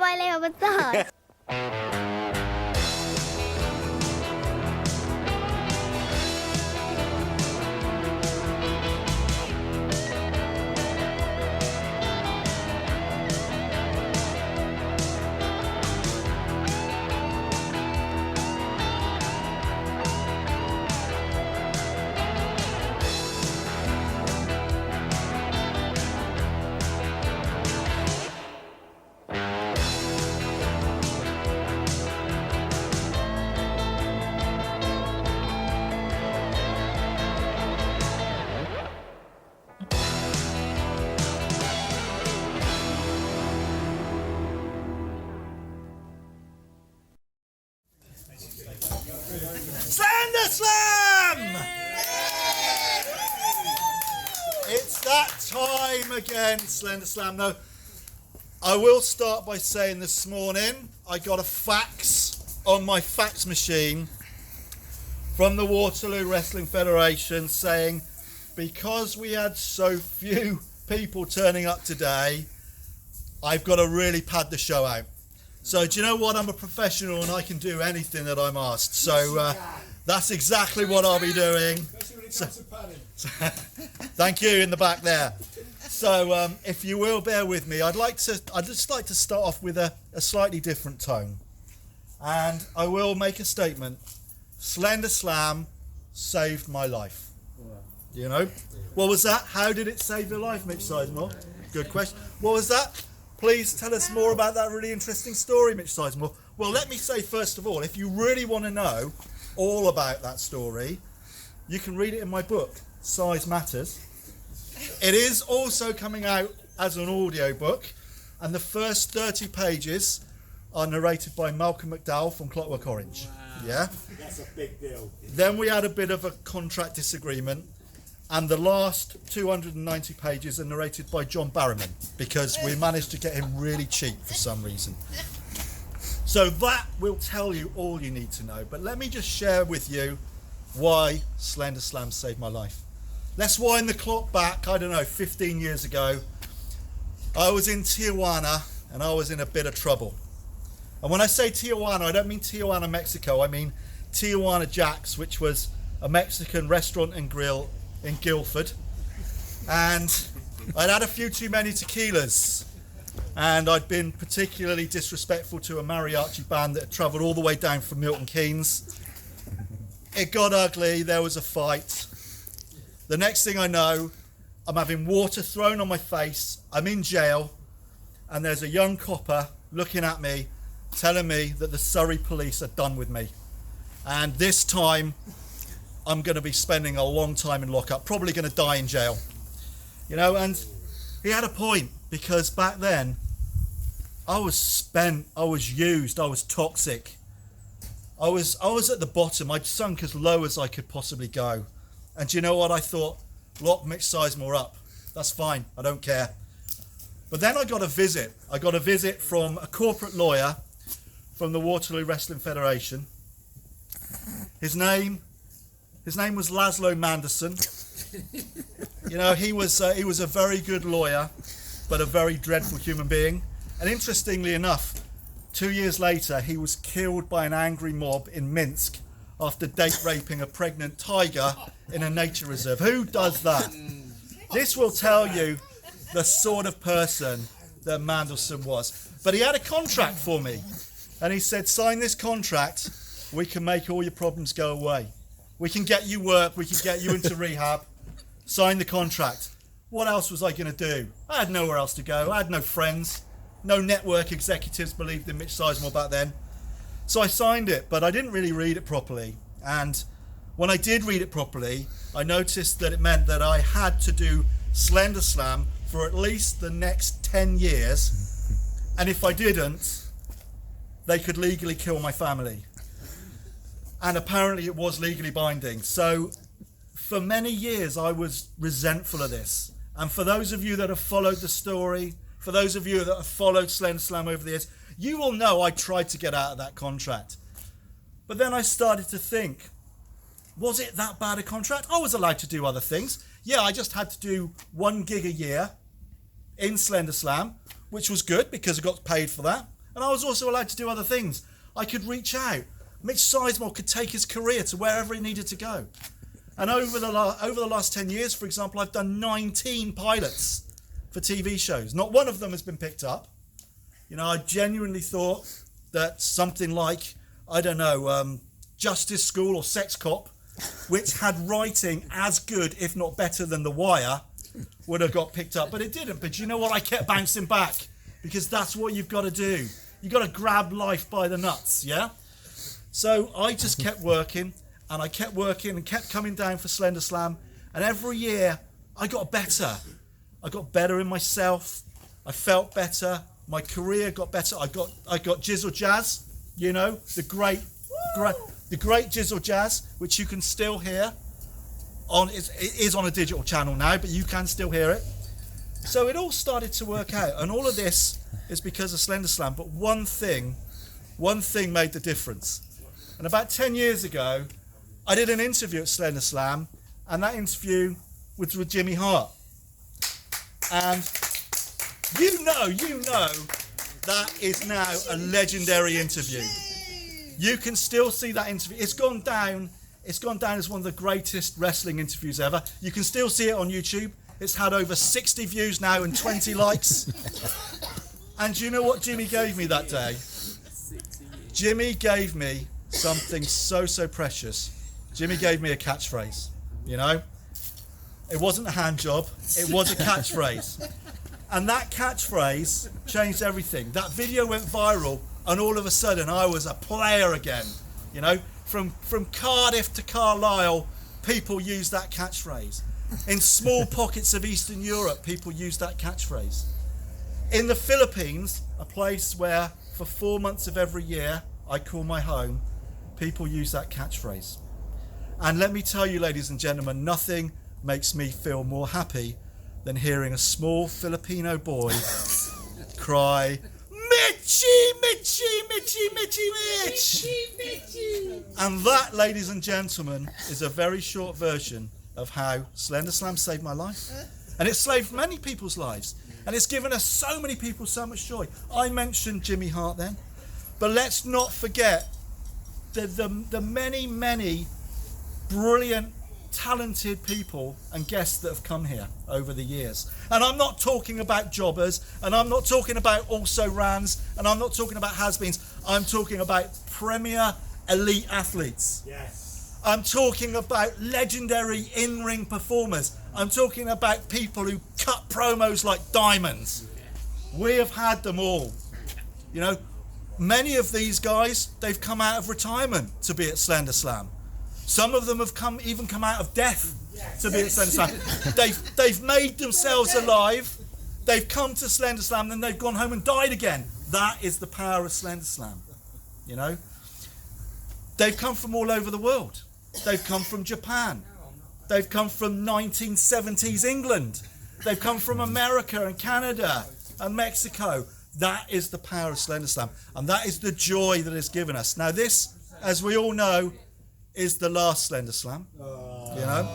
บอยเลยมาต่อ Slenderslam! It's that time again, Slenderslam. Now, I will start by saying this morning I got a fax on my fax machine from the Waterloo Wrestling Federation saying because we had so few people turning up today, I've got to really pad the show out. So do you know what? I'm a professional and I can do anything that I'm asked. So that's exactly what I'll be doing. So, thank you in the back there. So if you will bear with me, I'd just like to start off with a slightly different tone. And I will make a statement. Slenderslam saved my life. You know? What was that? How did it save your life, Mitch Sizemore? Good question. What was that? Please tell us more about that really interesting story, Mitch Sizemore. Well, let me say first of all, if you really want to know all about that story, you can read it in my book, Size Matters. It is also coming out as an audio book, and the first 30 pages are narrated by Malcolm McDowell from Clockwork Orange. Wow. Yeah? That's a big deal. Then we had a bit of a contract disagreement, and the last 290 pages are narrated by John Barrowman because we managed to get him really cheap for some reason. So that will tell you all you need to know. But let me just share with you why Slenderslam saved my life. Let's wind the clock back, 15 years ago. I was in Tijuana and I was in a bit of trouble. And when I say Tijuana, I don't mean Tijuana, Mexico. I mean Tijuana Jack's, which was a Mexican restaurant and grill in Guildford, and I'd had a few too many tequilas, and I'd been particularly disrespectful to a mariachi band that had travelled all the way down from Milton Keynes. It got ugly, there was a fight. The next thing I know, I'm having water thrown on my face, I'm in jail, and there's a young copper looking at me, telling me that the Surrey police are done with me. And this time, I'm going to be spending a long time in lockup, probably going to die in jail. You know, and he had a point, because back then, I was spent, I was used, I was toxic. I was at the bottom, I'd sunk as low as I could possibly go. And do you know what I thought? Lock Mitch Sizemore up. That's fine, I don't care. But then I got a visit. I got a visit from a corporate lawyer from the Waterloo Wrestling Federation. His name was Laszlo Manderson. You know, he was a very good lawyer, but a very dreadful human being. And interestingly enough, 2 years later, he was killed by an angry mob in Minsk after date raping a pregnant tiger in a nature reserve. Who does that? This will tell you the sort of person that Mandelson was. But he had a contract for me, and he said, sign this contract, we can make all your problems go away. We can get you work, we can get you into rehab. Sign the contract. What else was I going to do? I had nowhere else to go. I had no friends. No network executives believed in Mitch Sizemore back then. So I signed it, but I didn't really read it properly. And when I did read it properly, I noticed that it meant that I had to do Slenderslam for at least the next 10 years. And if I didn't, they could legally kill my family. And apparently it was legally binding. So for many years, I was resentful of this. And for those of you that have followed the story, for those of you that have followed Slenderslam over the years, you will know I tried to get out of that contract. But then I started to think, was it that bad a contract? I was allowed to do other things. Yeah, I just had to do 1 gig a year in Slenderslam, which was good because I got paid for that. And I was also allowed to do other things. I could reach out. Mitch Sizemore could take his career to wherever he needed to go. And over the last 10 years, for example, I've done 19 pilots for TV shows. Not one of them has been picked up. You know, I genuinely thought that something like, I don't know, Justice School or Sex Cop, which had writing as good, if not better than The Wire, would have got picked up. But it didn't. But you know what? I kept bouncing back, because that's what you've got to do. You've got to grab life by the nuts, yeah? So I just kept working, and I kept working and kept coming down for Slenderslam. And every year, I got better. I got better in myself. I felt better. My career got better. I got Jizzle Jazz, you know, the great Jizzle Jazz, which you can still hear. It is on a digital channel now, but you can still hear it. So it all started to work out, and all of this is because of Slenderslam. But one thing made the difference. And about 10 years ago, I did an interview at Slenderslam, and that interview was with Jimmy Hart. And you know, that is now a legendary interview. You can still see that interview. It's gone down as one of the greatest wrestling interviews ever. You can still see it on YouTube. It's had over 60 views now and 20 likes. And do you know what Jimmy gave me that day? Jimmy gave me something so precious. Jimmy gave me a catchphrase, you know? It wasn't a hand job, it was a catchphrase. And that catchphrase changed everything. That video went viral, and all of a sudden I was a player again. You know, from Cardiff to Carlisle, people use that catchphrase. In small pockets of Eastern Europe, people use that catchphrase. In the Philippines, a place where for 4 months of every year I call my home, people use that catchphrase. And let me tell you, ladies and gentlemen, nothing makes me feel more happy than hearing a small Filipino boy cry, Mitchy, Mitchy, Mitchy, Mitchy, Mitch! Mitchy. And that, ladies and gentlemen, is a very short version of how Slenderslam saved my life. And it saved many people's lives. And it's given us so many people so much joy. I mentioned Jimmy Hart then, but let's not forget the many brilliant, talented people and guests that have come here over the years. And I'm not talking about jobbers, and I'm not talking about also-rans, and I'm not talking about has-beens. I'm talking about premier elite athletes. Yes. I'm talking about legendary in-ring performers. I'm talking about people who cut promos like diamonds. We have had them all. You know, many of these guys, they've come out of retirement to be at Slenderslam. Some of them have come out of death to be at Slenderslam. They've made themselves alive. They've come to Slenderslam, then they've gone home and died again. That is the power of Slenderslam. You know, they've come from all over the world. They've come from Japan. They've come from 1970s England. They've come from America and Canada and Mexico. That is the power of Slenderslam, and that is the joy that it's given us. Now this, as we all know, is the last Slenderslam, you know.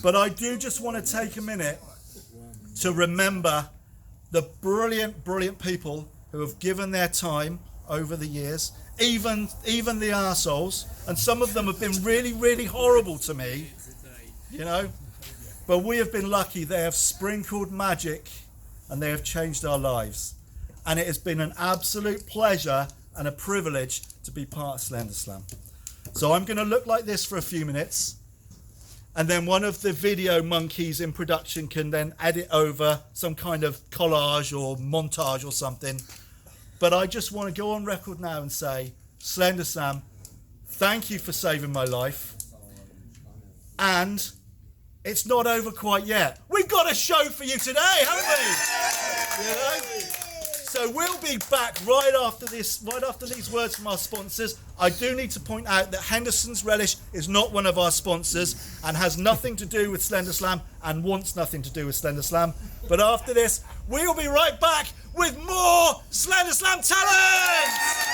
But I do just want to take a minute to remember the brilliant people who have given their time over the years, even the arseholes, and some of them have been really horrible to me, you know. But we have been lucky. They have sprinkled magic and they have changed our lives. And it has been an absolute pleasure and a privilege to be part of Slenderslam. So I'm going to look like this for a few minutes, and then one of the video monkeys in production can then edit over some kind of collage or montage or something. But I just want to go on record now and say, Slenderslam, thank you for saving my life. And it's not over quite yet. We've got a show for you today, haven't we? You know? So we'll be back right after these words from our sponsors. I do need to point out that Henderson's Relish is not one of our sponsors and has nothing to do with Slenderslam and wants nothing to do with Slenderslam. But after this, we'll be right back with more Slenderslam talent!